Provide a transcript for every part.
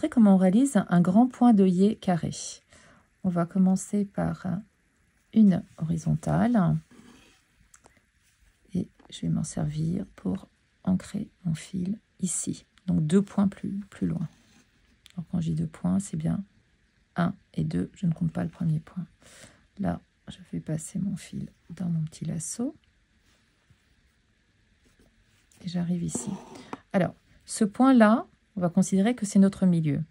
montrer comment on réalise un grand point d'œillet carré. On va commencer par une horizontale et je vais m'en servir pour ancrer mon fil ici. Donc 2 points plus loin. Alors quand je dis 2 points, c'est bien 1 et 2, je ne compte pas le premier point. Là, je vais passer mon fil dans mon petit lasso. Et j'arrive ici. Alors, ce point-là, on va considérer que c'est notre milieu.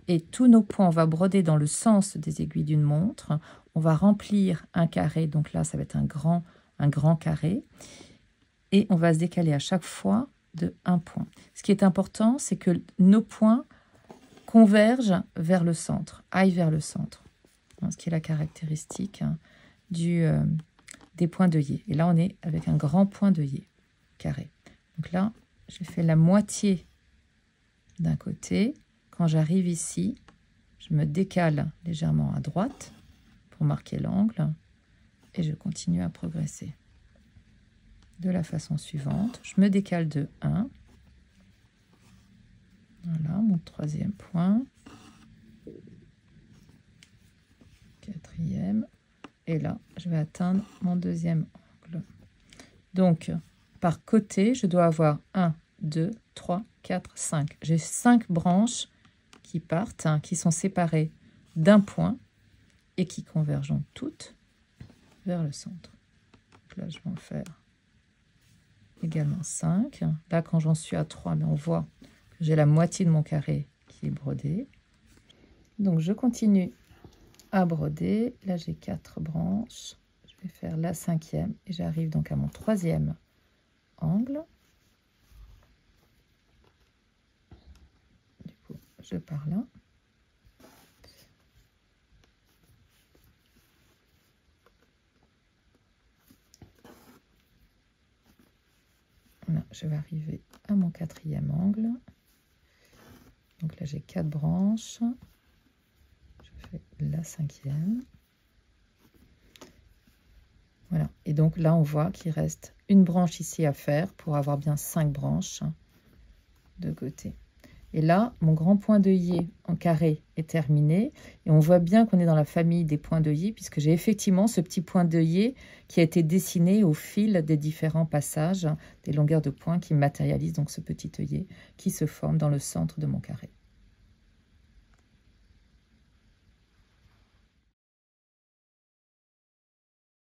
Et tous nos points, on va broder dans le sens des aiguilles d'une montre. On va remplir un carré. Donc là, ça va être un grand carré. Et on va se décaler à chaque fois de 1 point. Ce qui est important, c'est que nos points convergent vers le centre, aillent vers le centre. Ce qui est la caractéristique des points d'œillet. Et là, on est avec un grand point d'œillet carré. Donc là, j'ai fait la moitié d'un côté. Quand j'arrive ici, je me décale légèrement à droite pour marquer l'angle et je continue à progresser. De la façon suivante, je me décale de 1. Voilà, mon 3e point. 4e. Et là, je vais atteindre mon 2e angle. Donc, par côté, je dois avoir 1, 2, 3, 4, 5. J'ai 5 branches qui partent, qui sont séparées d'un point et qui convergent toutes vers le centre. Donc là, je vais en faire également 5. Là, quand j'en suis à 3, on voit que j'ai la moitié de mon carré qui est brodé. Donc, je continue à broder. Là, j'ai 4 branches. Je vais faire la 5e et j'arrive donc à mon 3e angle. Du coup, je pars là. Là, je vais arriver à mon 4e angle. Donc là, j'ai 4 branches. Je fais la 5e. Voilà. Et donc là, on voit qu'il reste une branche ici à faire pour avoir bien 5 branches de côté. Et là, mon grand point d'œillet en carré est terminé. Et on voit bien qu'on est dans la famille des points d'œillet puisque j'ai effectivement ce petit point d'œillet qui a été dessiné au fil des différents passages, des longueurs de points qui matérialisent donc ce petit œillet qui se forme dans le centre de mon carré.